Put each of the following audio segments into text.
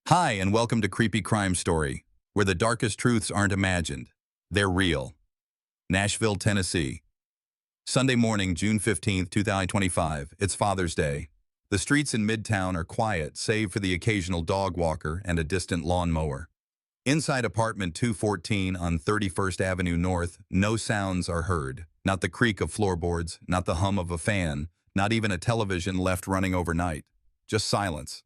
Hi, and welcome to Creepy Crime Story, where the darkest truths aren't imagined. They're real. Nashville, Tennessee. Sunday morning, June 15th, 2025. It's Father's Day. The streets in Midtown are quiet, save for the occasional dog walker and a distant lawnmower. Inside apartment 214 on 31st Avenue North, no sounds are heard. Not the creak of floorboards, not the hum of a fan, not even a television left running overnight. Just silence.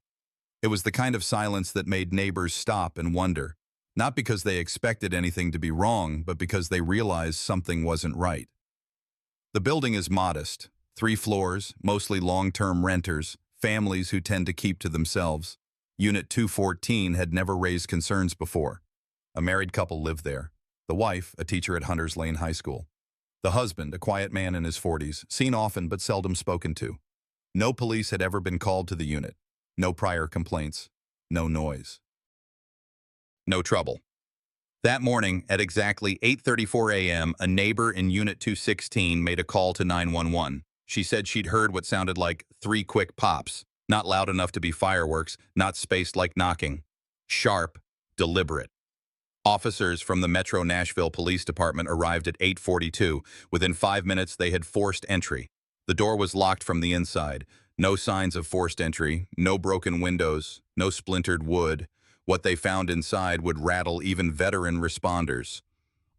It was the kind of silence that made neighbors stop and wonder, not because they expected anything to be wrong, but because they realized something wasn't right. The building is modest, 3 floors, mostly long-term renters, families who tend to keep to themselves. Unit 214 had never raised concerns before. A married couple lived there. The wife, a teacher at Hunters Lane High School. The husband, a quiet man in his 40s, seen often but seldom spoken to. No police had ever been called to the unit. No prior complaints. No noise. No trouble. That morning, at exactly 8:34 a.m., a neighbor in Unit 216 made a call to 911. She said she'd heard what sounded like 3 quick pops, not loud enough to be fireworks, not spaced like knocking. Sharp, deliberate. Officers from the Metro Nashville Police Department arrived at 8:42. Within 5 minutes, they had forced entry. The door was locked from the inside. No signs of forced entry, no broken windows, no splintered wood. What they found inside would rattle even veteran responders.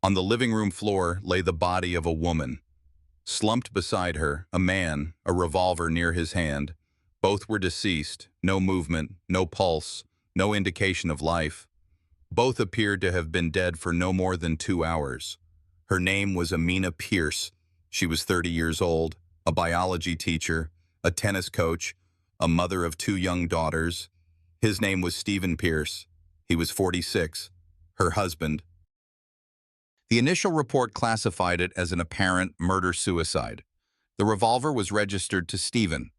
On the living room floor lay the body of a woman. Slumped beside her, a man, a revolver near his hand. Both were deceased, no movement, no pulse, no indication of life. Both appeared to have been dead for no more than 2 hours. Her name was Amina Pierce. She was 30 years old, a biology teacher, a tennis coach, a mother of 2 young daughters. His name was Stephen Pierce. He was 46. Her husband. The initial report classified it as an apparent murder-suicide. The revolver was registered to Stephen.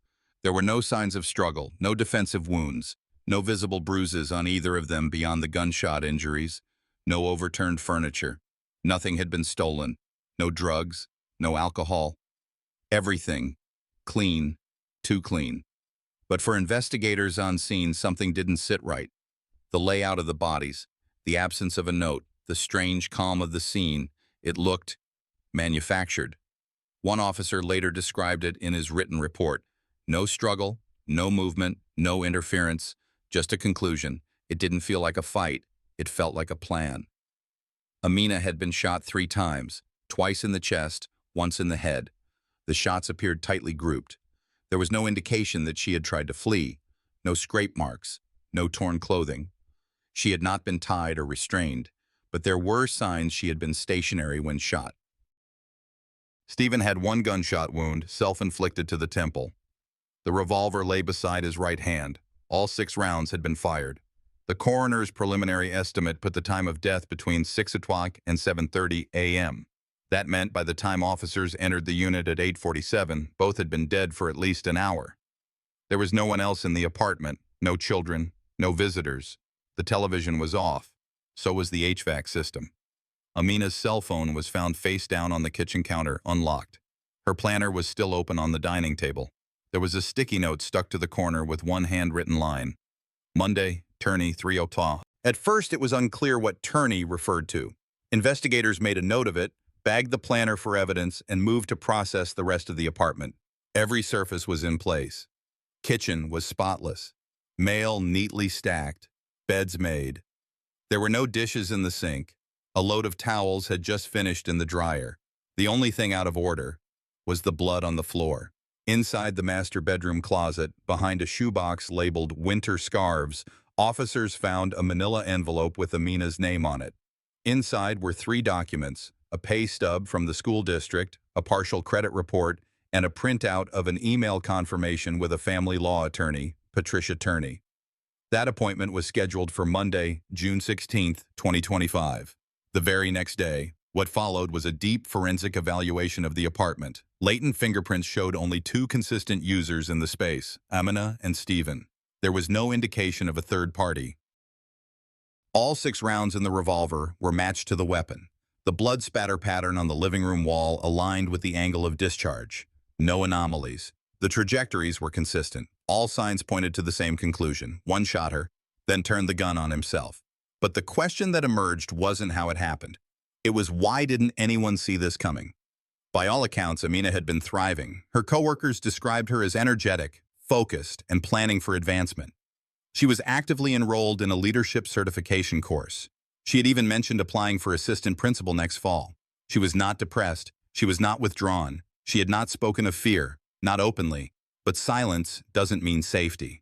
There were no signs of struggle, no defensive wounds, no visible bruises on either of them beyond the gunshot injuries, no overturned furniture. Nothing had been stolen, no drugs, no alcohol. Everything clean. Too clean. But for investigators on scene, something didn't sit right. The layout of the bodies, the absence of a note, the strange calm of the scene, it looked manufactured. One officer later described it in his written report. No struggle, no movement, no interference, just a conclusion. It didn't feel like a fight. It felt like a plan. Amina had been shot 3 times, twice in the chest, once in the head. The shots appeared tightly grouped. There was no indication that she had tried to flee, no scrape marks, no torn clothing. She had not been tied or restrained, but there were signs she had been stationary when shot. Stephen had 1 gunshot wound, self-inflicted to the temple. The revolver lay beside his right hand. All 6 rounds had been fired. The coroner's preliminary estimate put the time of death between 6 o'clock and 7:30 a.m. That meant by the time officers entered the unit at 8:47, both had been dead for at least an hour. There was no one else in the apartment, no children, no visitors. The television was off. So was the HVAC system. Amina's cell phone was found face down on the kitchen counter, unlocked. Her planner was still open on the dining table. There was a sticky note stuck to the corner with one handwritten line. Monday, Turney, 3 o'clock. At first, it was unclear what Turney referred to. Investigators made a note of it, bagged the planner for evidence, and moved to process the rest of the apartment. Every surface was in place. Kitchen was spotless. Mail neatly stacked. Beds made. There were no dishes in the sink. A load of towels had just finished in the dryer. The only thing out of order was the blood on the floor. Inside the master bedroom closet, behind a shoebox labeled winter scarves, officers found a manila envelope with Amina's name on it. Inside were 3 documents: a pay stub from the school district, a partial credit report, and a printout of an email confirmation with a family law attorney, Patricia Turney. That appointment was scheduled for Monday, June 16, 2025. The very next day, what followed was a deep forensic evaluation of the apartment. Latent fingerprints showed only 2 consistent users in the space, Amina and Stephen. There was no indication of a third party. All 6 rounds in the revolver were matched to the weapon. The blood spatter pattern on the living room wall aligned with the angle of discharge. No anomalies. The trajectories were consistent. All signs pointed to the same conclusion. One shot her, then turned the gun on himself. But the question that emerged wasn't how it happened. It was, why didn't anyone see this coming? By all accounts, Amina had been thriving. Her coworkers described her as energetic, focused, and planning for advancement. She was actively enrolled in a leadership certification course. She had even mentioned applying for assistant principal next fall. She was not depressed. She was not withdrawn. She had not spoken of fear, not openly. But silence doesn't mean safety.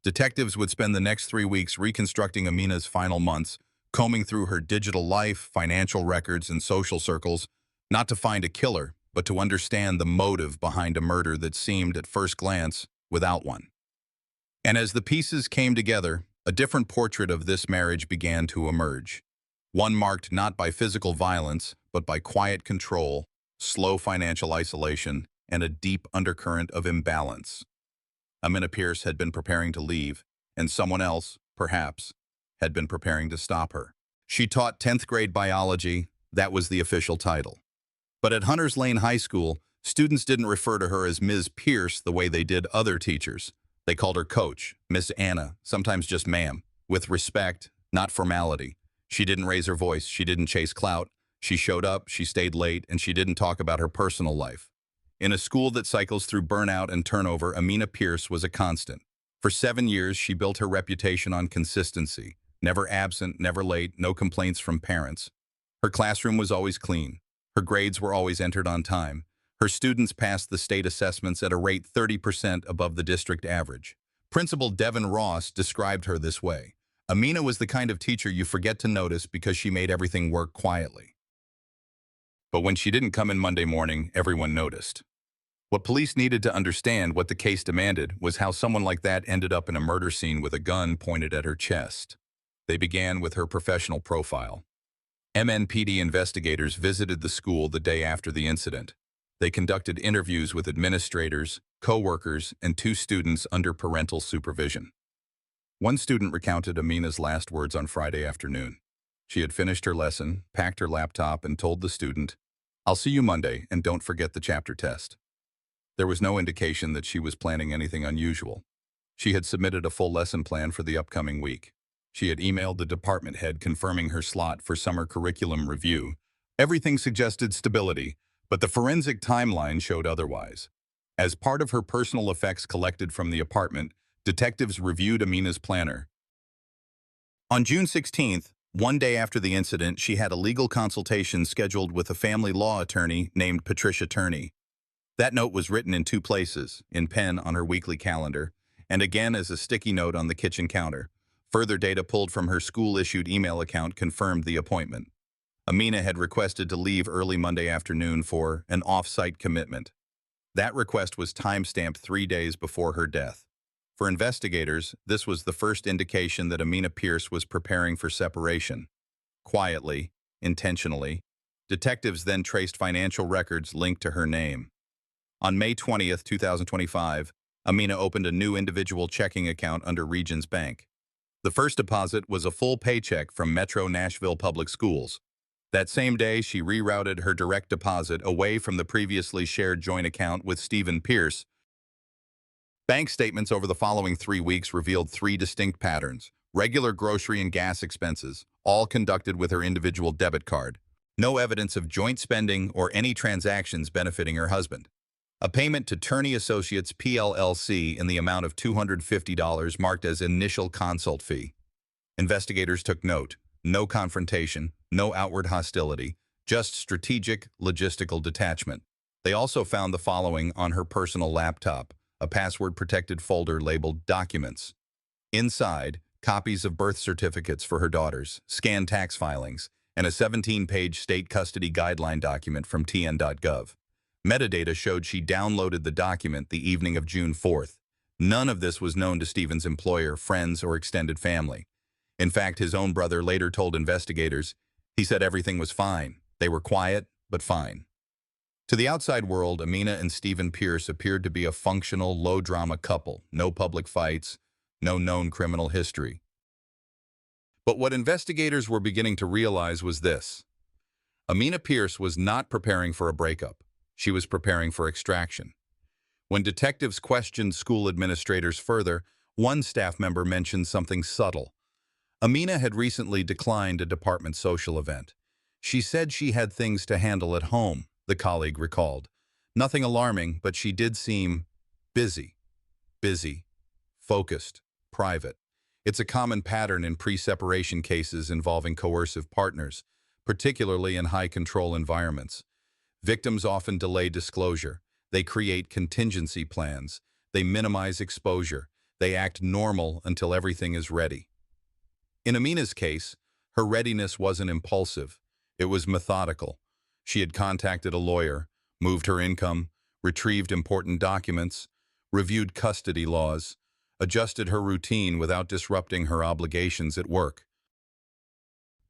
Detectives would spend the next 3 weeks reconstructing Amina's final months, combing through her digital life, financial records, and social circles, not to find a killer, but to understand the motive behind a murder that seemed, at first glance, without one. And as the pieces came together, a different portrait of this marriage began to emerge. One marked not by physical violence, but by quiet control, slow financial isolation, and a deep undercurrent of imbalance. Amina Pierce had been preparing to leave, and someone else, perhaps, had been preparing to stop her. She taught 10th grade biology. That was the official title. But at Hunters Lane High School, students didn't refer to her as Ms. Pierce the way they did other teachers. They called her Coach, Miss Anna, sometimes just Ma'am, with respect, not formality. She didn't raise her voice. She didn't chase clout. She showed up, she stayed late, and she didn't talk about her personal life. In a school that cycles through burnout and turnover, Amina Pierce was a constant. For 7 years, she built her reputation on consistency. Never absent, never late, no complaints from parents. Her classroom was always clean. Her grades were always entered on time. Her students passed the state assessments at a rate 30% above the district average. Principal Devin Ross described her this way. Amina was the kind of teacher you forget to notice because she made everything work quietly. But when she didn't come in Monday morning, everyone noticed. What police needed to understand, what the case demanded, was how someone like that ended up in a murder scene with a gun pointed at her chest. They began with her professional profile. MNPD investigators visited the school the day after the incident. They conducted interviews with administrators, co-workers, and 2 students under parental supervision. One student recounted Amina's last words on Friday afternoon. She had finished her lesson, packed her laptop, and told the student, "I'll see you Monday, and don't forget the chapter test." There was no indication that she was planning anything unusual. She had submitted a full lesson plan for the upcoming week. She had emailed the department head confirming her slot for summer curriculum review. Everything suggested stability, but the forensic timeline showed otherwise. As part of her personal effects collected from the apartment, detectives reviewed Amina's planner. On June 16th, one day after the incident, she had a legal consultation scheduled with a family law attorney named Patricia Turney. That note was written in 2 places, in pen on her weekly calendar, and again as a sticky note on the kitchen counter. Further data pulled from her school-issued email account confirmed the appointment. Amina had requested to leave early Monday afternoon for an off-site commitment. That request was time-stamped 3 days before her death. For investigators, this was the first indication that Amina Pierce was preparing for separation. Quietly, intentionally, detectives then traced financial records linked to her name. On May 20th, 2025, Amina opened a new individual checking account under Regions Bank. The first deposit was a full paycheck from Metro Nashville Public Schools. That same day, she rerouted her direct deposit away from the previously shared joint account with Stephen Pierce. Bank statements over the following 3 weeks revealed 3 distinct patterns: regular grocery and gas expenses, all conducted with her individual debit card. No evidence of joint spending or any transactions benefiting her husband. A payment to Turney Associates PLLC in the amount of $250 marked as initial consult fee. Investigators took note. No confrontation, no outward hostility, just strategic, logistical detachment. They also found the following on her personal laptop: a password-protected folder labeled Documents. Inside, copies of birth certificates for her daughters, scanned tax filings, and a 17-page state custody guideline document from tn.gov. Metadata showed she downloaded the document the evening of June 4th. None of this was known to Stephen's employer, friends, or extended family. In fact, his own brother later told investigators, he said everything was fine. They were quiet, but fine. To the outside world, Amina and Stephen Pierce appeared to be a functional, low-drama couple. No public fights, no known criminal history. But what investigators were beginning to realize was this: Amina Pierce was not preparing for a breakup. She was preparing for extraction. When detectives questioned school administrators further, One staff member mentioned something subtle. Amina had recently declined a department social event. She said she had things to handle at home, the colleague recalled. Nothing alarming, but she did seem busy. Busy, focused, private. It's a common pattern in pre-separation cases involving coercive partners, particularly in high-control environments. Victims often delay disclosure. They create contingency plans. They minimize exposure. They act normal until everything is ready. In Amina's case, her readiness wasn't impulsive. It was methodical. She had contacted a lawyer, moved her income, retrieved important documents, reviewed custody laws, adjusted her routine without disrupting her obligations at work.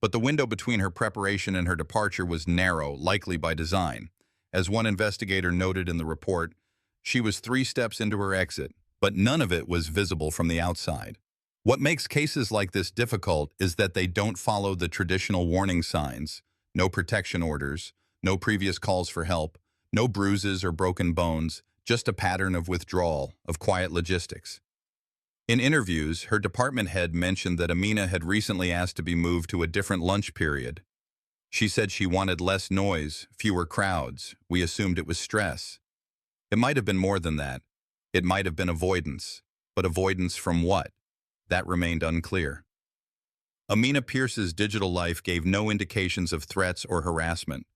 But the window between her preparation and her departure was narrow, likely by design. As one investigator noted in the report, she was 3 steps into her exit, but none of it was visible from the outside. What makes cases like this difficult is that they don't follow the traditional warning signs: no protection orders, no previous calls for help, no bruises or broken bones, just a pattern of withdrawal, of quiet logistics. In interviews, her department head mentioned that Amina had recently asked to be moved to a different lunch period. She said she wanted less noise, fewer crowds. We assumed it was stress. It might have been more than that. It might have been avoidance. But avoidance from what? That remained unclear. Amina Pierce's digital life gave no indications of threats or harassment.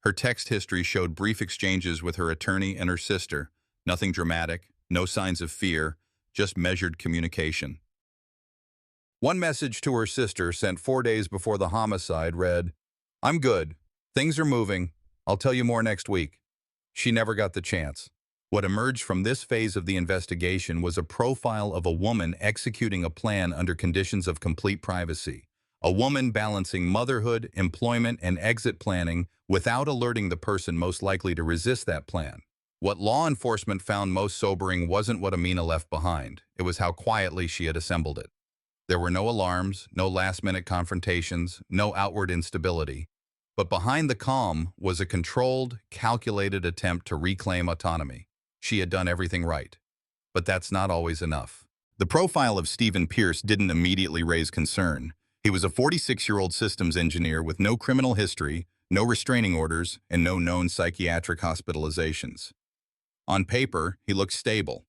Her text history showed brief exchanges with her attorney and her sister. Nothing dramatic, no signs of fear, just measured communication. One message to her sister, sent 4 days before the homicide, read, "I'm good. Things are moving. I'll tell you more next week." She never got the chance. What emerged from this phase of the investigation was a profile of a woman executing a plan under conditions of complete privacy. A woman balancing motherhood, employment, and exit planning without alerting the person most likely to resist that plan. What law enforcement found most sobering wasn't what Amina left behind. It was how quietly she had assembled it. There were no alarms, no last-minute confrontations, no outward instability. But behind the calm was a controlled, calculated attempt to reclaim autonomy. She had done everything right. But that's not always enough. The profile of Stephen Pierce didn't immediately raise concern. He was a 46-year-old systems engineer with no criminal history, no restraining orders, and no known psychiatric hospitalizations. On paper, he looked stable.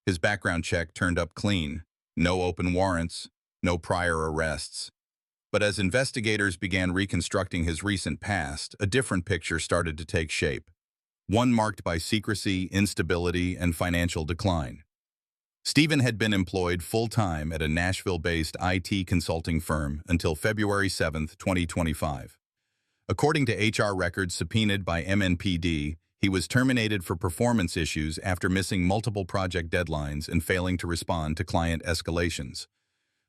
His background check turned up clean. No open warrants, no prior arrests. But as investigators began reconstructing his recent past, a different picture started to take shape. One marked by secrecy, instability, and financial decline. Stephen had been employed full-time at a Nashville-based IT consulting firm until February 7, 2025. According to HR records subpoenaed by MNPD, he was terminated for performance issues after missing multiple project deadlines and failing to respond to client escalations.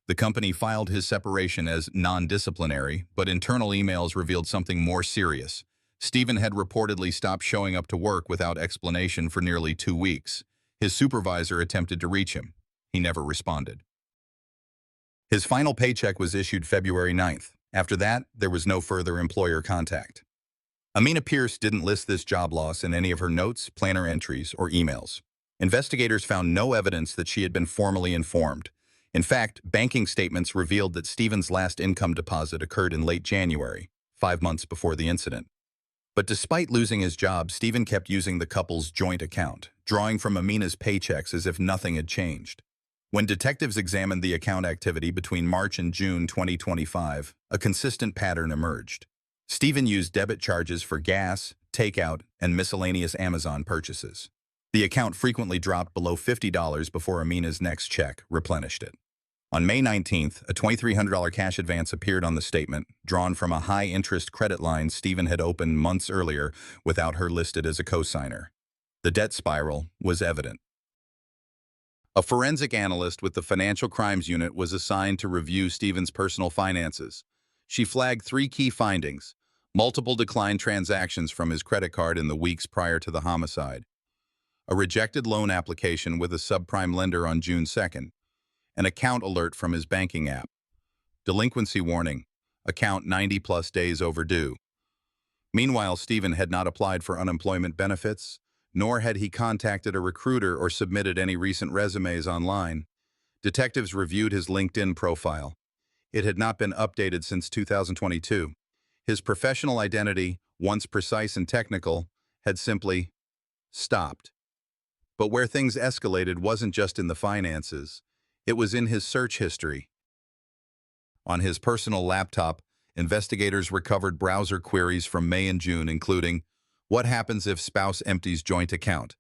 The company filed his separation as non-disciplinary, but internal emails revealed something more serious. Stephen had reportedly stopped showing up to work without explanation for nearly 2 weeks. His supervisor attempted to reach him. He never responded. His final paycheck was issued February 9th. After that, there was no further employer contact. Amina Pierce didn't list this job loss in any of her notes, planner entries, or emails. Investigators found no evidence that she had been formally informed. In fact, banking statements revealed that Stephen's last income deposit occurred in late January, 5 months before the incident. But despite losing his job, Stephen kept using the couple's joint account, drawing from Amina's paychecks as if nothing had changed. When detectives examined the account activity between March and June 2025, a consistent pattern emerged. Stephen used debit charges for gas, takeout, and miscellaneous Amazon purchases. The account frequently dropped below $50 before Amina's next check replenished it. On May 19th, a $2,300 cash advance appeared on the statement, drawn from a high-interest credit line Stephen had opened months earlier without her listed as a co-signer. The debt spiral was evident. A forensic analyst with the Financial Crimes Unit was assigned to review Stephen's personal finances. She flagged 3 key findings: multiple declined transactions from his credit card in the weeks prior to the homicide, a rejected loan application with a subprime lender on June 2nd, an account alert from his banking app, delinquency warning, account 90-plus days overdue. Meanwhile, Stephen had not applied for unemployment benefits, nor had he contacted a recruiter or submitted any recent resumes online. Detectives reviewed his LinkedIn profile. It had not been updated since 2022. His professional identity, once precise and technical, had simply stopped. But where things escalated wasn't just in the finances. It was in his search history. On his personal laptop, investigators recovered browser queries from May and June, including, "What happens if spouse empties joint account?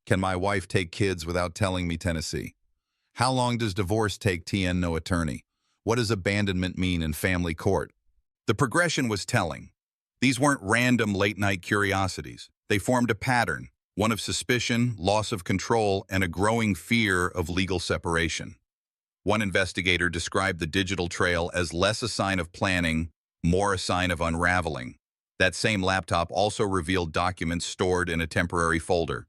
Can my wife take kids without telling me, Tennessee? How long does divorce take, TN no attorney? What does abandonment mean in family court?" The progression was telling. These weren't random late-night curiosities. They formed a pattern, one of suspicion, loss of control, and a growing fear of legal separation. One investigator described the digital trail as less a sign of planning, more a sign of unraveling. That same laptop also revealed documents stored in a temporary folder.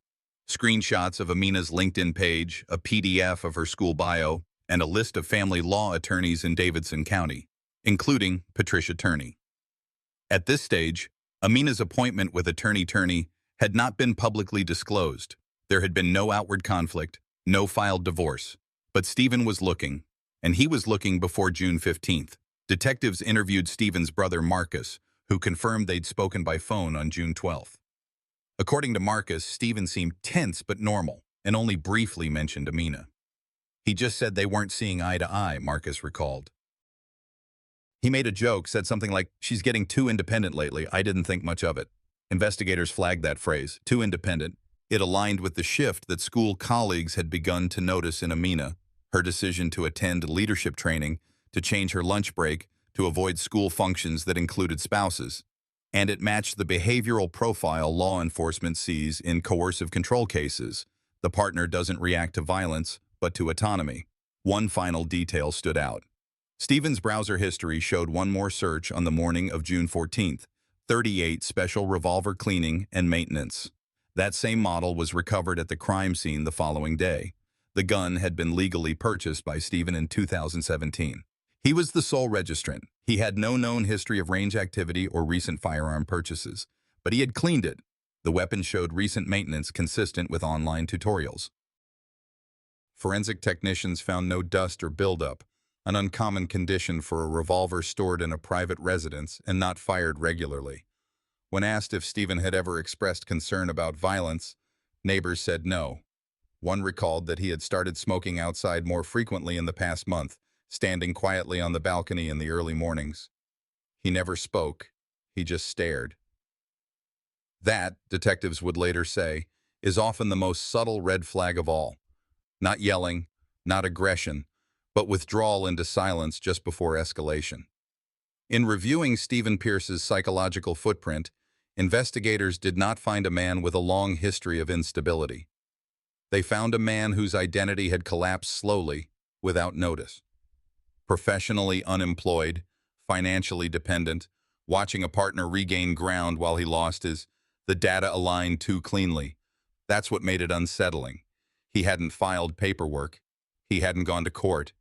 Screenshots of Amina's LinkedIn page, a PDF of her school bio, and a list of family law attorneys in Davidson County, including Patricia Turney. At this stage, Amina's appointment with Attorney Turney had not been publicly disclosed. There had been no outward conflict, no filed divorce. But Stephen was looking, and he was looking before June 15th. Detectives interviewed Stephen's brother Marcus, who confirmed they'd spoken by phone on June 12th. According to Marcus, Stephen seemed tense but normal, and only briefly mentioned Amina. He just said they weren't seeing eye to eye, Marcus recalled. He made a joke, said something like, "She's getting too independent lately. I didn't think much of it." Investigators flagged that phrase, too independent. It aligned with the shift that school colleagues had begun to notice in Amina. Her decision to attend leadership training, to change her lunch break, to avoid school functions that included spouses. And it matched the behavioral profile law enforcement sees in coercive control cases. The partner doesn't react to violence, but to autonomy. One final detail stood out. Stephen's browser history showed one more search on the morning of June 14th, 38 special revolver cleaning and maintenance. That same model was recovered at the crime scene the following day. The gun had been legally purchased by Stephen in 2017. He was the sole registrant. He had no known history of range activity or recent firearm purchases, but he had cleaned it. The weapon showed recent maintenance consistent with online tutorials. Forensic technicians found no dust or buildup, an uncommon condition for a revolver stored in a private residence and not fired regularly. When asked if Stephen had ever expressed concern about violence, neighbors said no. One recalled that he had started smoking outside more frequently in the past month, standing quietly on the balcony in the early mornings. He never spoke. He just stared. That, detectives would later say, is often the most subtle red flag of all. Not yelling, not aggression, but withdrawal into silence just before escalation. In reviewing Stephen Pierce's psychological footprint, investigators did not find a man with a long history of instability. They found a man whose identity had collapsed slowly, without notice. Professionally unemployed, financially dependent, watching a partner regain ground while he lost his, the data aligned too cleanly. That's what made it unsettling. He hadn't filed paperwork. He hadn't gone to court.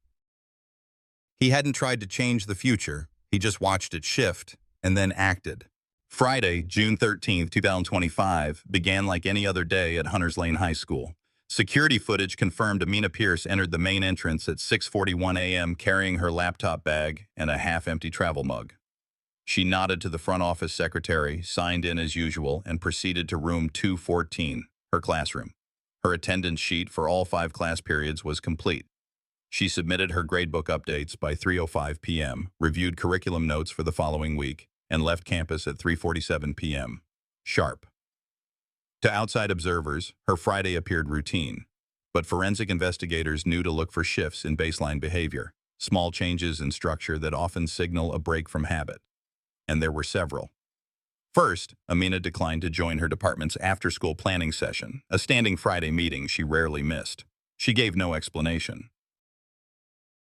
He hadn't tried to change the future. He just watched it shift and then acted. Friday, June 13, 2025, began like any other day at Hunters Lane High School. Security footage confirmed Amina Pierce entered the main entrance at 6:41 a.m. carrying her laptop bag and a half-empty travel mug. She nodded to the front office secretary, signed in as usual, and proceeded to room 214, her classroom. Her attendance sheet for all 5 class periods was complete. She submitted her gradebook updates by 3:05 p.m., reviewed curriculum notes for the following week, and left campus at 3:47 p.m. sharp. To outside observers, her Friday appeared routine, but forensic investigators knew to look for shifts in baseline behavior, small changes in structure that often signal a break from habit. And there were several. First, Amina declined to join her department's after-school planning session, a standing Friday meeting she rarely missed. She gave no explanation.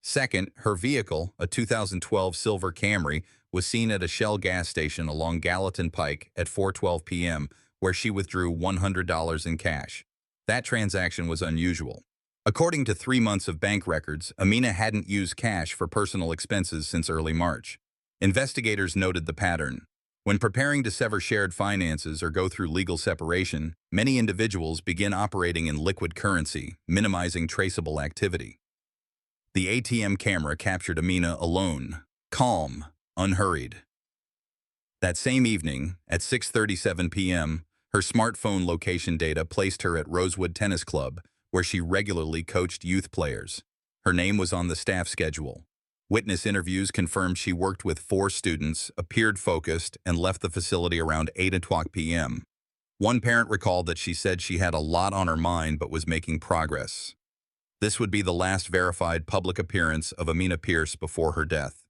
Second, her vehicle, a 2012 silver Camry, was seen at a Shell gas station along Gallatin Pike at 4:12 p.m., where she withdrew $100 in cash. That transaction was unusual. According to 3 months of bank records, Amina hadn't used cash for personal expenses since early March. Investigators noted the pattern. When preparing to sever shared finances or go through legal separation, many individuals begin operating in liquid currency, minimizing traceable activity. The ATM camera captured Amina alone, calm, unhurried. That same evening, at 6:37 p.m., her smartphone location data placed her at Rosewood Tennis Club, where she regularly coached youth players. Her name was on the staff schedule. Witness interviews confirmed she worked with 4 students, appeared focused, and left the facility around 8 o'clock p.m. One parent recalled that she said she had a lot on her mind but was making progress. This would be the last verified public appearance of Amina Pierce before her death.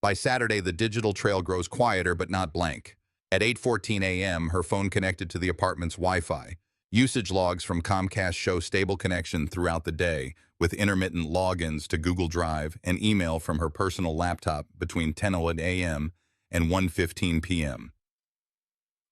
By Saturday, the digital trail grows quieter but not blank. At 8:14 a.m., her phone connected to the apartment's Wi-Fi. Usage logs from Comcast show stable connection throughout the day, with intermittent logins to Google Drive and email from her personal laptop between 10:00 a.m. and 1:15 p.m.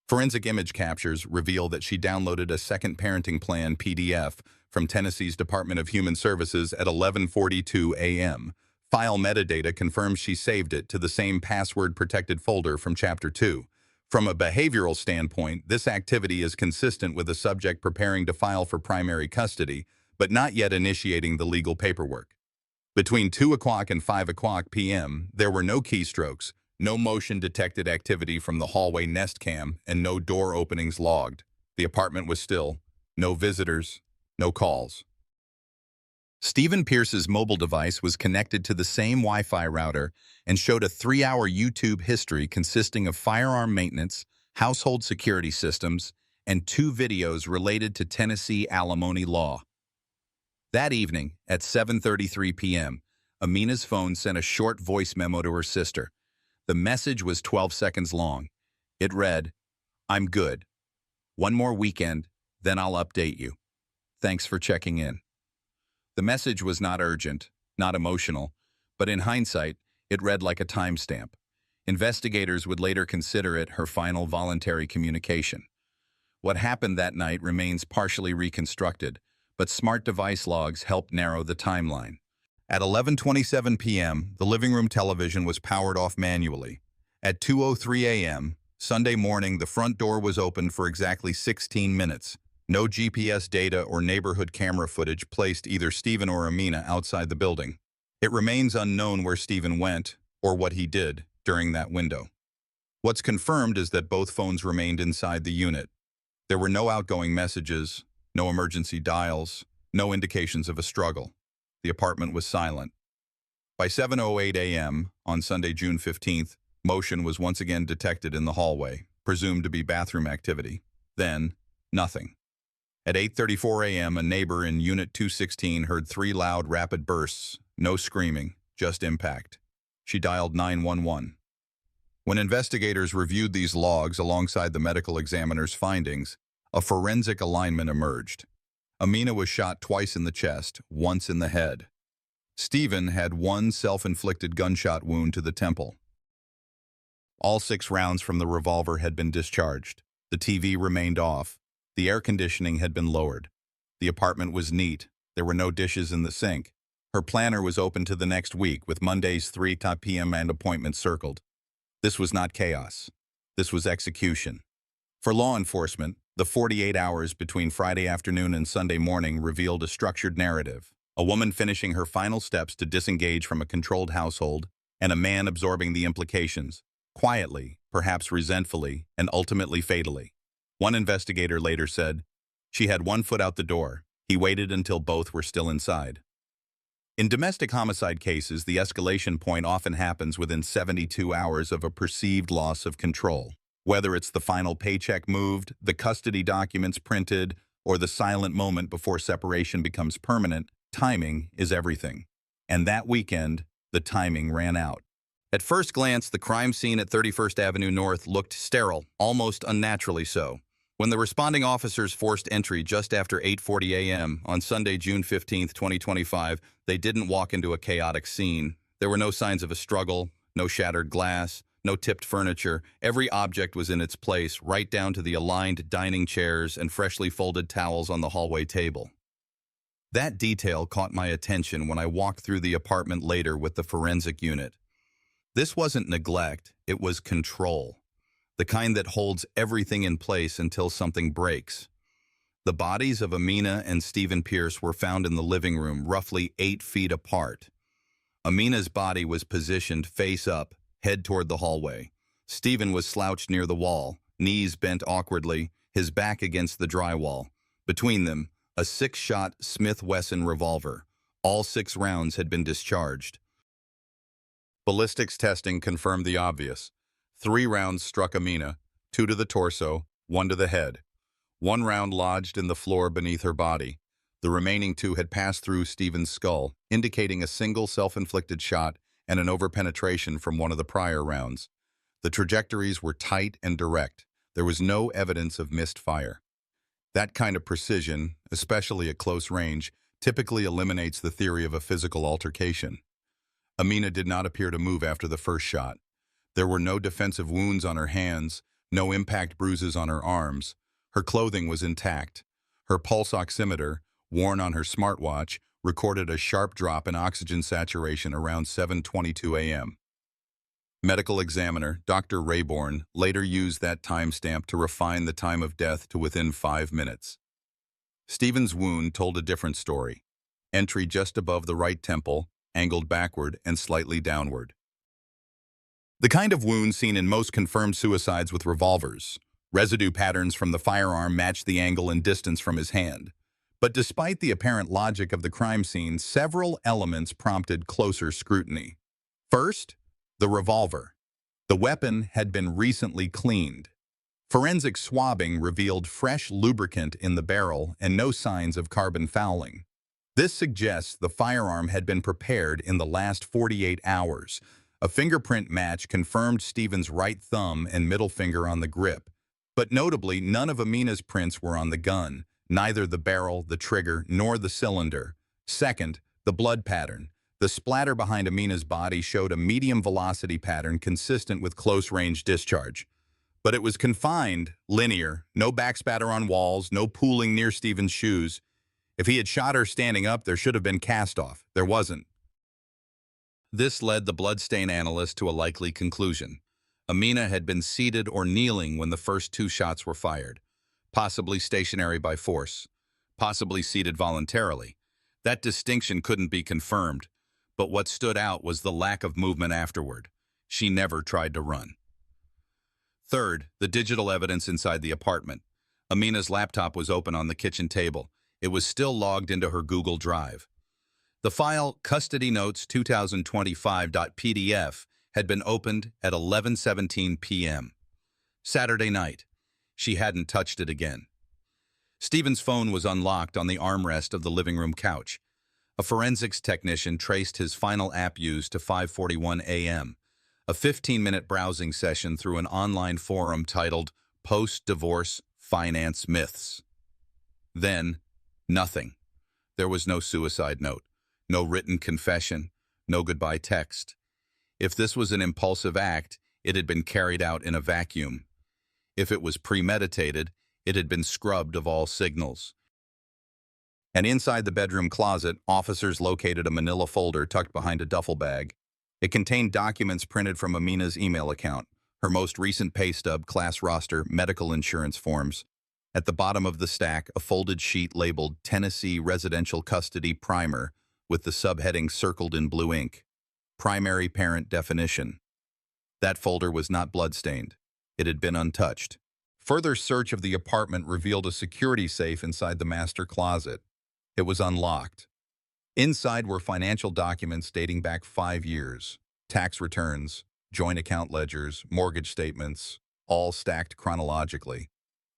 Forensic image captures reveal that she downloaded a second parenting plan PDF from Tennessee's Department of Human Services at 11:42 a.m. File metadata confirms she saved it to the same password-protected folder from Chapter 2. From a behavioral standpoint, this activity is consistent with a subject preparing to file for primary custody, but not yet initiating the legal paperwork. Between 2 o'clock and 5 o'clock p.m., there were no keystrokes, no motion-detected activity from the hallway Nest Cam, and no door openings logged. The apartment was still. No visitors, no calls. Stephen Pierce's mobile device was connected to the same Wi-Fi router and showed a 3-hour YouTube history consisting of firearm maintenance, household security systems, and 2 videos related to Tennessee alimony law. That evening, at 7:33 p.m., Amina's phone sent a short voice memo to her sister. The message was 12 seconds long. It read, "I'm good. One more weekend, then I'll update you. Thanks for checking in." The message was not urgent, not emotional, but in hindsight, it read like a timestamp. Investigators would later consider it her final voluntary communication. What happened that night remains partially reconstructed, but smart device logs helped narrow the timeline. At 11:27 p.m., the living room television was powered off manually. At 2:03 a.m., Sunday morning, the front door was opened for exactly 16 minutes. No GPS data or neighborhood camera footage placed either Stephen or Amina outside the building. It remains unknown where Stephen went or what he did during that window. What's confirmed is that both phones remained inside the unit. There were no outgoing messages, no emergency dials, no indications of a struggle. The apartment was silent. By 7:08 a.m. on Sunday, June 15th, motion was once again detected in the hallway, presumed to be bathroom activity. Then, nothing. At 8:34 a.m., a neighbor in Unit 216 heard 3 loud, rapid bursts, no screaming, just impact. She dialed 911. When investigators reviewed these logs alongside the medical examiner's findings, a forensic alignment emerged. Amina was shot twice in the chest, once in the head. Stephen had 1 self-inflicted gunshot wound to the temple. All 6 rounds from the revolver had been discharged. The TV remained off. The air conditioning had been lowered. The apartment was neat. There were no dishes in the sink. Her planner was open to the next week, with Mondays 3 p.m. and appointments circled. This was not chaos. This was execution. For law enforcement, the 48 hours between Friday afternoon and Sunday morning revealed a structured narrative. A woman finishing her final steps to disengage from a controlled household, and a man absorbing the implications, quietly, perhaps resentfully, and ultimately fatally. One investigator later said, "She had 1 foot out the door. He waited until both were still inside." In domestic homicide cases, the escalation point often happens within 72 hours of a perceived loss of control. Whether it's the final paycheck moved, the custody documents printed, or the silent moment before separation becomes permanent, timing is everything. And that weekend, the timing ran out. At first glance, the crime scene at 31st Avenue North looked sterile, almost unnaturally so. When the responding officers forced entry just after 8:40 a.m. on Sunday, June 15, 2025, they didn't walk into a chaotic scene. There were no signs of a struggle, no shattered glass, no tipped furniture. Every object was in its place, right down to the aligned dining chairs and freshly folded towels on the hallway table. That detail caught my attention when I walked through the apartment later with the forensic unit. This wasn't neglect, it was control. The kind that holds everything in place until something breaks. The bodies of Amina and Stephen Pierce were found in the living room, roughly 8 feet apart. Amina's body was positioned face up, head toward the hallway. Stephen was slouched near the wall, knees bent awkwardly, his back against the drywall. Between them, a 6-shot Smith Wesson revolver. All 6 rounds had been discharged. Ballistics testing confirmed the obvious. 3 rounds struck Amina, 2 to the torso, 1 to the head. 1 round lodged in the floor beneath her body. The remaining 2 had passed through Stephen's skull, indicating a single self-inflicted shot and an overpenetration from one of the prior rounds. The trajectories were tight and direct. There was no evidence of missed fire. That kind of precision, especially at close range, typically eliminates the theory of a physical altercation. Amina did not appear to move after the first shot. There were no defensive wounds on her hands, no impact bruises on her arms. Her clothing was intact. Her pulse oximeter, worn on her smartwatch, recorded a sharp drop in oxygen saturation around 7:22 a.m. Medical examiner Dr. Rayborn later used that timestamp to refine the time of death to within 5 minutes. Stephen's wound told a different story. Entry just above the right temple, angled backward and slightly downward. The kind of wound seen in most confirmed suicides with revolvers. Residue patterns from the firearm matched the angle and distance from his hand. But despite the apparent logic of the crime scene, several elements prompted closer scrutiny. First, the revolver. The weapon had been recently cleaned. Forensic swabbing revealed fresh lubricant in the barrel and no signs of carbon fouling. This suggests the firearm had been prepared in the last 48 hours. A fingerprint match confirmed Stephen's right thumb and middle finger on the grip. But notably, none of Amina's prints were on the gun, neither the barrel, the trigger, nor the cylinder. Second, the blood pattern. The splatter behind Amina's body showed a medium velocity pattern consistent with close-range discharge. But it was confined, linear, no backspatter on walls, no pooling near Stephen's shoes. If he had shot her standing up, there should have been cast-off. There wasn't. This led the bloodstain analyst to a likely conclusion. Amina had been seated or kneeling when the first 2 shots were fired, possibly stationary by force, possibly seated voluntarily. That distinction couldn't be confirmed, but what stood out was the lack of movement afterward. She never tried to run. Third, the digital evidence inside the apartment. Amina's laptop was open on the kitchen table. It was still logged into her Google Drive. The file Custody Notes 2025.pdf had been opened at 11:17 p.m. Saturday night. She hadn't touched it again. Stephen's phone was unlocked on the armrest of the living room couch. A forensics technician traced his final app use to 5:41 a.m., a 15-minute browsing session through an online forum titled Post-Divorce Finance Myths. Then, nothing. There was no suicide note, no written confession, no goodbye text. If this was an impulsive act, it had been carried out in a vacuum. If it was premeditated, it had been scrubbed of all signals. And inside the bedroom closet, officers located a manila folder tucked behind a duffel bag. It contained documents printed from Amina's email account, her most recent pay stub, class roster, medical insurance forms. At the bottom of the stack, a folded sheet labeled Tennessee Residential Custody Primer with the subheading circled in blue ink. Primary Parent Definition. That folder was not bloodstained. It had been untouched. Further search of the apartment revealed a security safe inside the master closet. It was unlocked. Inside were financial documents dating back 5 years, tax returns, joint account ledgers, mortgage statements, all stacked chronologically.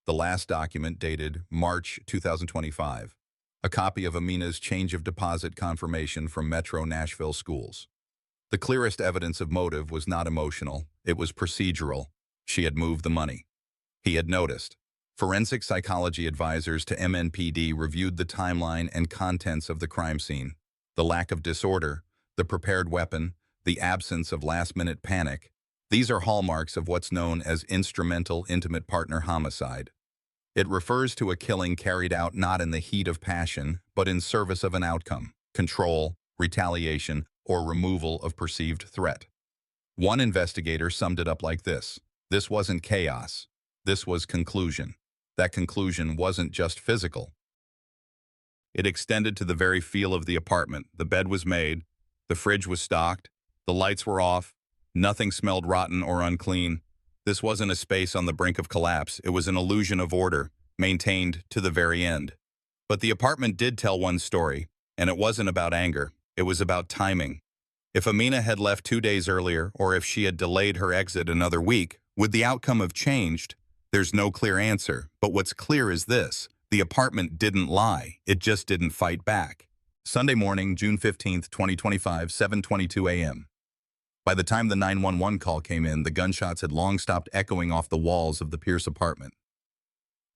The last document dated March 2025, a copy of Amina's change of deposit confirmation from Metro Nashville schools. The clearest evidence of motive was not emotional, it was procedural. She had moved the money. He had noticed. Forensic psychology advisors to MNPD reviewed the timeline and contents of the crime scene. The lack of disorder, the prepared weapon, the absence of last-minute panic. These are hallmarks of what's known as instrumental intimate partner homicide. It refers to a killing carried out not in the heat of passion, but in service of an outcome, control, retaliation, or removal of perceived threat. One investigator summed it up like this: this wasn't chaos. This was conclusion. that conclusion wasn't just physical. It extended to the very feel of the apartment. The bed was made, the fridge was stocked, the lights were off, nothing smelled rotten or unclean. This wasn't a space on the brink of collapse. It was an illusion of order, maintained to the very end. But the apartment did tell one story, and it wasn't about anger. It was about timing. If Amina had left 2 days earlier, or if she had delayed her exit another week, would the outcome have changed? There's no clear answer, but what's clear is this: the apartment didn't lie, it just didn't fight back. Sunday morning, June 15th, 2025, 7:22 a.m. By the time the 911 call came in, the gunshots had long stopped echoing off the walls of the Pierce apartment.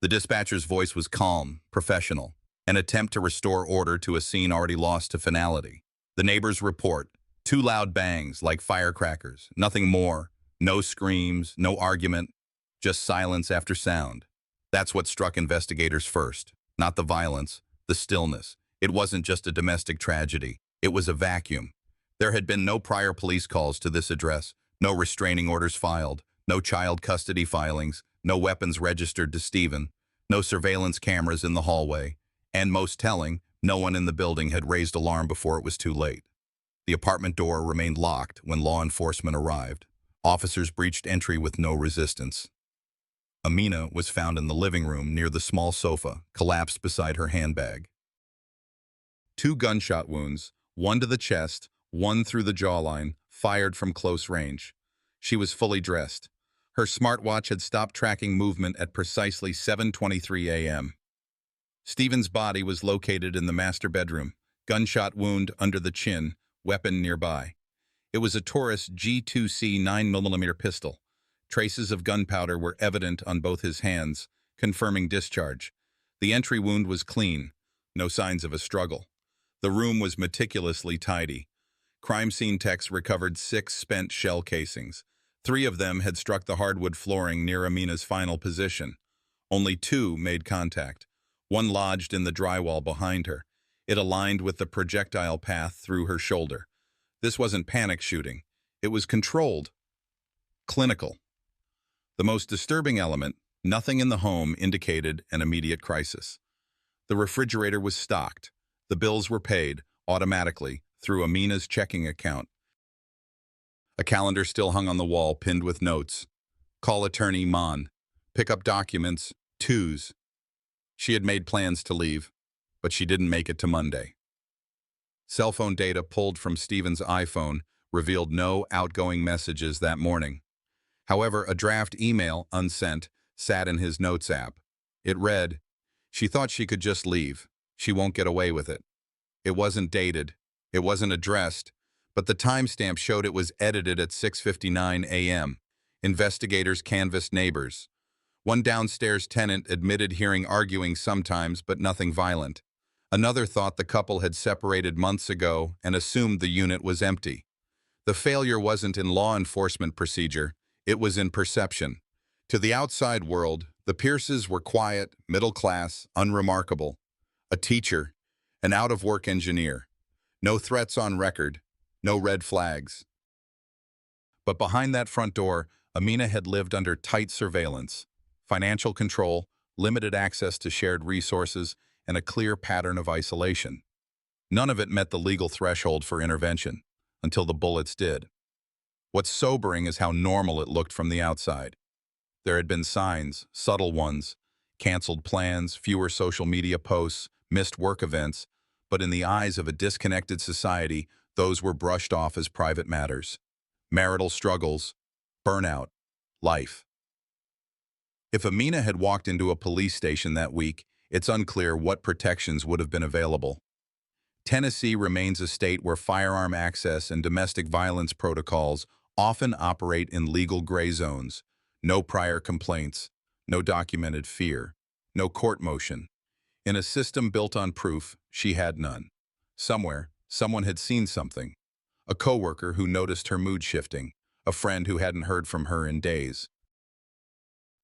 The dispatcher's voice was calm, professional, an attempt to restore order to a scene already lost to finality. The neighbors report: 2 loud bangs like firecrackers, nothing more, no screams, no argument, just silence after sound. That's what struck investigators first, not the violence, the stillness. It wasn't just a domestic tragedy, it was a vacuum. There had been no prior police calls to this address, no restraining orders filed, no child custody filings, no weapons registered to Stephen, no surveillance cameras in the hallway, and most telling, no one in the building had raised alarm before it was too late. The apartment door remained locked when law enforcement arrived. Officers breached entry with no resistance. Amina was found in the living room near the small sofa, collapsed beside her handbag. 2 gunshot wounds, one to the chest, one through the jawline, fired from close range. She was fully dressed. Her smartwatch had stopped tracking movement at precisely 7:23 a.m. Stephen's body was located in the master bedroom, gunshot wound under the chin, weapon nearby. It was a Taurus G2C 9mm pistol. Traces of gunpowder were evident on both his hands, confirming discharge. The entry wound was clean, no signs of a struggle. The room was meticulously tidy. Crime scene techs recovered 6 spent shell casings. 3 of them had struck the hardwood flooring near Amina's final position. Only 2 made contact. One lodged in the drywall behind her. It aligned with the projectile path through her shoulder. This wasn't panic shooting. It was controlled. Clinical. The most disturbing element: nothing in the home indicated an immediate crisis. The refrigerator was stocked. The bills were paid, automatically, through Amina's checking account. A calendar still hung on the wall, pinned with notes. Call attorney Mon. Pick up documents, 2s. She had made plans to leave, but she didn't make it to Monday. Cell phone data pulled from Stephen's iPhone revealed no outgoing messages that morning. However, a draft email, unsent, sat in his notes app. It read, "She thought she could just leave. She won't get away with it." It wasn't dated. It wasn't addressed, but the timestamp showed it was edited at 6:59 a.m. Investigators canvassed neighbors. One downstairs tenant admitted hearing arguing sometimes, but nothing violent. Another thought the couple had separated months ago and assumed the unit was empty. The failure wasn't in law enforcement procedure, it was in perception. To the outside world, the Pierces were quiet, middle class, unremarkable. A teacher, an out-of-work engineer. No threats on record, no red flags. But behind that front door, Amina had lived under tight surveillance, financial control, limited access to shared resources, and a clear pattern of isolation. None of it met the legal threshold for intervention, until the bullets did. What's sobering is how normal it looked from the outside. There had been signs, subtle ones: canceled plans, fewer social media posts, missed work events, but in the eyes of a disconnected society, those were brushed off as private matters. Marital struggles, burnout, life. If Amina had walked into a police station that week, it's unclear what protections would have been available. Tennessee remains a state where firearm access and domestic violence protocols often operate in legal gray zones. No prior complaints, no documented fear, no court motion. In a system built on proof, she had none. Somewhere, someone had seen something. A coworker who noticed her mood shifting, a friend who hadn't heard from her in days.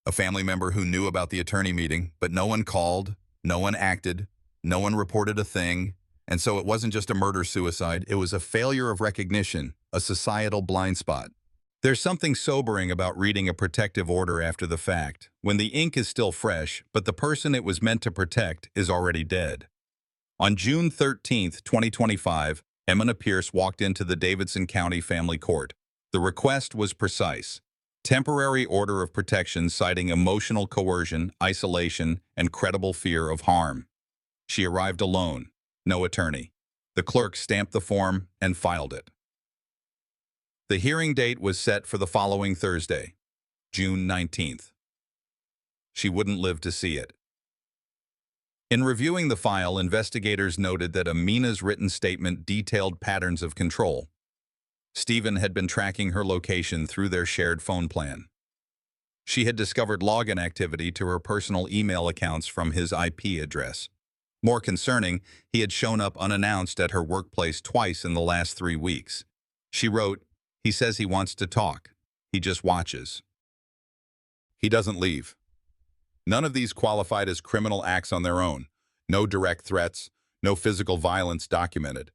A family member who knew about the attorney meeting, but no one called, no one acted, no one reported a thing. And so it wasn't just a murder-suicide, it was a failure of recognition, a societal blind spot. There's something sobering about reading a protective order after the fact, when the ink is still fresh, but the person it was meant to protect is already dead. On June 13, 2025, Amina Pierce walked into the Davidson County Family Court. The request was precise. Temporary order of protection citing emotional coercion, isolation, and credible fear of harm. She arrived alone, no attorney. The clerk stamped the form and filed it. The hearing date was set for the following Thursday, June 19th. She wouldn't live to see it. In reviewing the file, investigators noted that Amina's written statement detailed patterns of control. Stephen had been tracking her location through their shared phone plan. She had discovered login activity to her personal email accounts from his IP address. More concerning, he had shown up unannounced at her workplace twice in the last 3 weeks. She wrote, "He says he wants to talk. He just watches. He doesn't leave." None of these qualified as criminal acts on their own. No direct threats, no physical violence documented.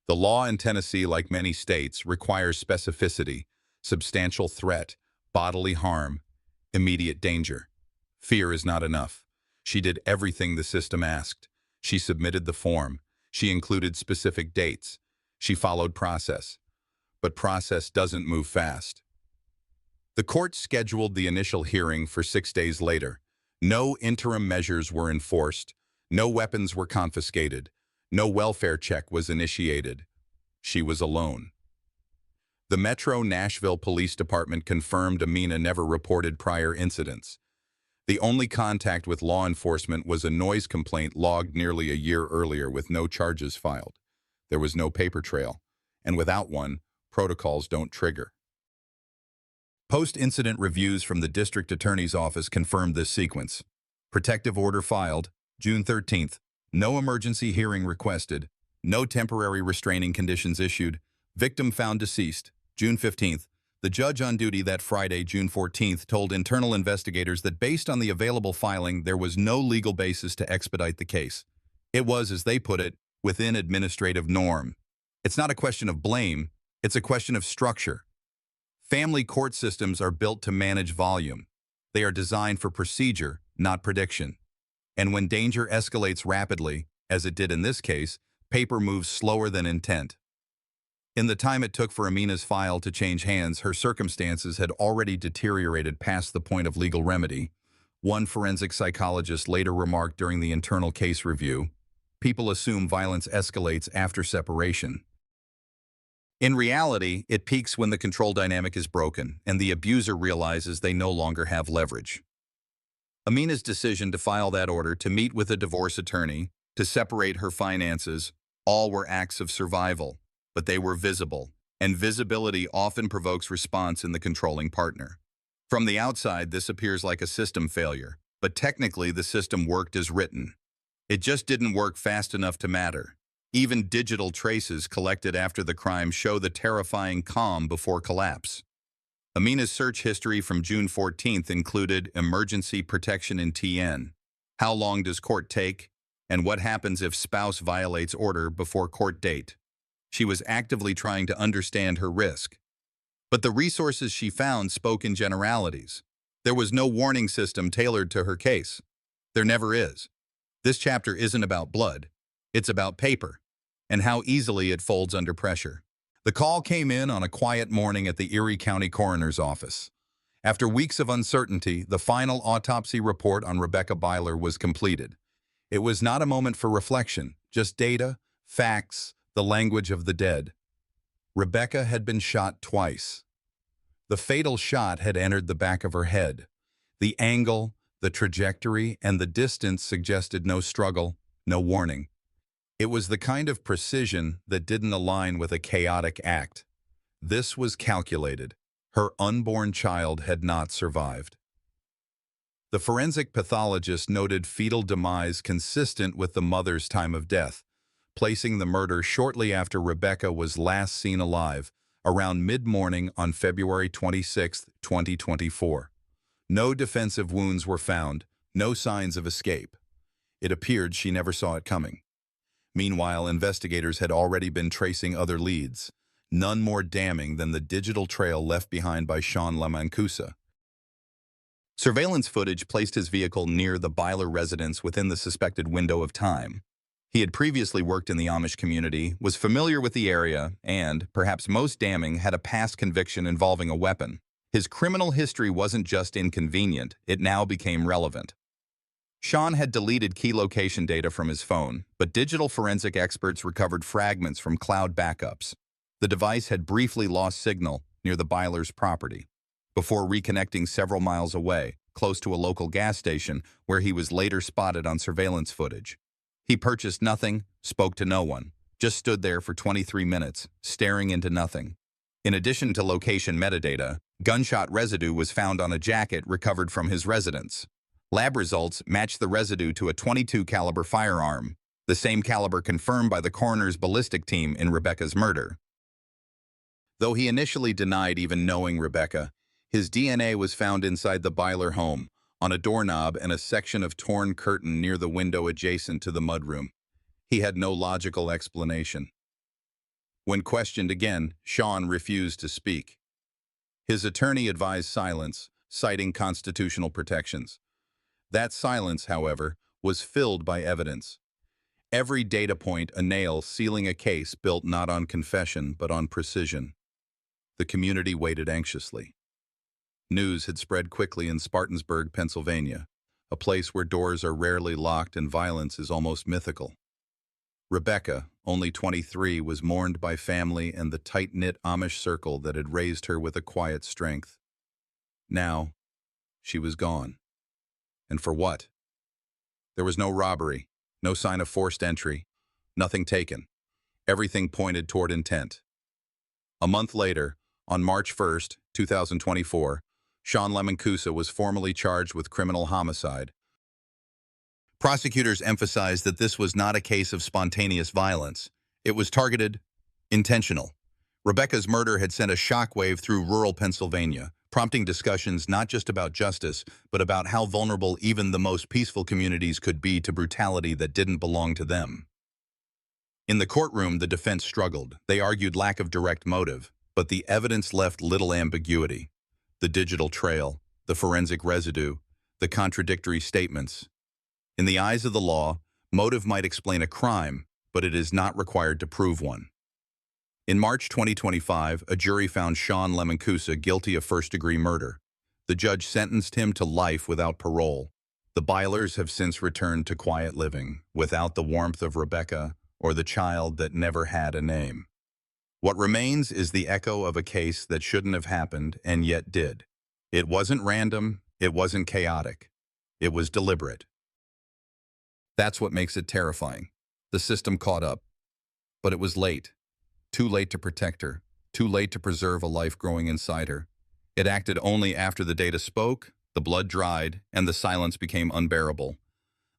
The law in Tennessee, like many states, requires specificity, substantial threat, bodily harm, immediate danger. Fear is not enough. She did everything the system asked. She submitted the form. She included specific dates. She followed process. But process doesn't move fast. The court scheduled the initial hearing for 6 days later. No interim measures were enforced. No weapons were confiscated. No welfare check was initiated. She was alone. The Metro Nashville Police Department confirmed Amina never reported prior incidents. The only contact with law enforcement was a noise complaint logged nearly a year earlier with no charges filed. There was no paper trail, and without one, protocols don't trigger. Post-incident reviews from the district attorney's office confirmed this sequence. Protective order filed, June 13th. No emergency hearing requested. No temporary restraining conditions issued. Victim found deceased, June 15th. The judge on duty that Friday, June 14th, told internal investigators that based on the available filing, there was no legal basis to expedite the case. It was, as they put it, within administrative norm. It's not a question of blame, it's a question of structure. Family court systems are built to manage volume. They are designed for procedure, not prediction. And when danger escalates rapidly, as it did in this case, paper moves slower than intent. In the time it took for Amina's file to change hands, her circumstances had already deteriorated past the point of legal remedy. One forensic psychologist later remarked during the internal case review, "People assume violence escalates after separation. In reality, it peaks when the control dynamic is broken and the abuser realizes they no longer have leverage." Amina's decision to file that order, to meet with a divorce attorney, to separate her finances, all were acts of survival, but they were visible, and visibility often provokes response in the controlling partner. From the outside, this appears like a system failure, but technically the system worked as written. It just didn't work fast enough to matter. Even digital traces collected after the crime show the terrifying calm before collapse. Amina's search history from June 14th included emergency protection in TN. How long does court take? And what happens if spouse violates order before court date? She was actively trying to understand her risk. But the resources she found spoke in generalities. There was no warning system tailored to her case. There never is. This chapter isn't about blood. It's about paper, and how easily it folds under pressure. The call came in on a quiet morning at the Erie County Coroner's Office. After weeks of uncertainty, the final autopsy report on Rebecca Byler was completed. It was not a moment for reflection, just data, facts, the language of the dead. Rebecca had been shot twice. The fatal shot had entered the back of her head. The angle, the trajectory, and the distance suggested no struggle, no warning. It was the kind of precision that didn't align with a chaotic act. This was calculated. Her unborn child had not survived. The forensic pathologist noted fetal demise consistent with the mother's time of death, placing the murder shortly after Rebecca was last seen alive, around mid-morning on February 26, 2024. No defensive wounds were found, no signs of escape. It appeared she never saw it coming. Meanwhile, investigators had already been tracing other leads. none more damning than the digital trail left behind by Sean Lemancusa. Surveillance footage placed his vehicle near the Byler residence within the suspected window of time. He had previously worked in the Amish community, was familiar with the area, and, perhaps most damning, had a past conviction involving a weapon. His criminal history wasn't just inconvenient, it now became relevant. Sean had deleted key location data from his phone, but digital forensic experts recovered fragments from cloud backups. The device had briefly lost signal near the Byler's property, before reconnecting several miles away, close to a local gas station where he was later spotted on surveillance footage. He purchased nothing, spoke to no one, just stood there for 23 minutes, staring into nothing. In addition to location metadata, gunshot residue was found on a jacket recovered from his residence. Lab results matched the residue to a .22 caliber firearm, the same caliber confirmed by the coroner's ballistic team in Rebecca's murder. Though he initially denied even knowing Rebecca, his DNA was found inside the Byler home, on a doorknob and a section of torn curtain near the window adjacent to the mudroom. He had no logical explanation. When questioned again, Sean refused to speak. His attorney advised silence, citing constitutional protections. That silence, however, was filled by evidence. Every data point a nail sealing a case built not on confession but on precision. The community waited anxiously. News had spread quickly in Spartansburg, Pennsylvania, a place where doors are rarely locked and violence is almost mythical. Rebecca, only 23, was mourned by family and the tight-knit Amish circle that had raised her with a quiet strength. Now, she was gone. And for what? There was no robbery, no sign of forced entry, nothing taken. Everything pointed toward intent. A month later, on March 1, 2024, Sean Lemancusa was formally charged with criminal homicide. Prosecutors emphasized that this was not a case of spontaneous violence. It was targeted, intentional. Rebecca's murder had sent a shockwave through rural Pennsylvania, prompting discussions not just about justice, but about how vulnerable even the most peaceful communities could be to brutality that didn't belong to them. In the courtroom, the defense struggled. They argued lack of direct motive, but the evidence left little ambiguity. The digital trail, the forensic residue, the contradictory statements. In the eyes of the law, motive might explain a crime, but it is not required to prove one. In March 2025, a jury found Sean Lemancusa guilty of first-degree murder. The judge sentenced him to life without parole. The Bylers have since returned to quiet living, without the warmth of Rebecca or the child that never had a name. What remains is the echo of a case that shouldn't have happened and yet did. It wasn't random, it wasn't chaotic. It was deliberate. That's what makes it terrifying. The system caught up. But it was late. Too late to protect her. Too late to preserve a life growing inside her. It acted only after the data spoke, the blood dried, and the silence became unbearable.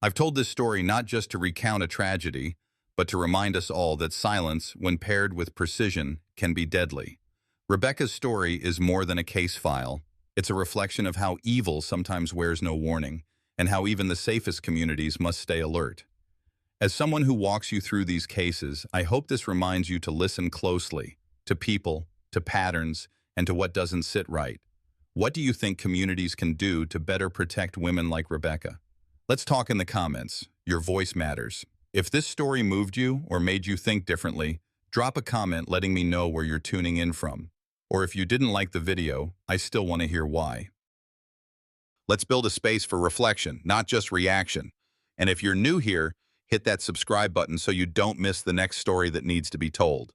I've told this story not just to recount a tragedy, but to remind us all that silence, when paired with precision, can be deadly. Rebecca's story is more than a case file. It's a reflection of how evil sometimes wears no warning, and how even the safest communities must stay alert. As someone who walks you through these cases, I hope this reminds you to listen closely, to people, to patterns, and to what doesn't sit right. What do you think communities can do to better protect women like Rebecca? Let's talk in the comments. Your voice matters. If this story moved you or made you think differently, drop a comment letting me know where you're tuning in from. Or if you didn't like the video, I still want to hear why. Let's build a space for reflection, not just reaction. And if you're new here, hit that subscribe button so you don't miss the next story that needs to be told.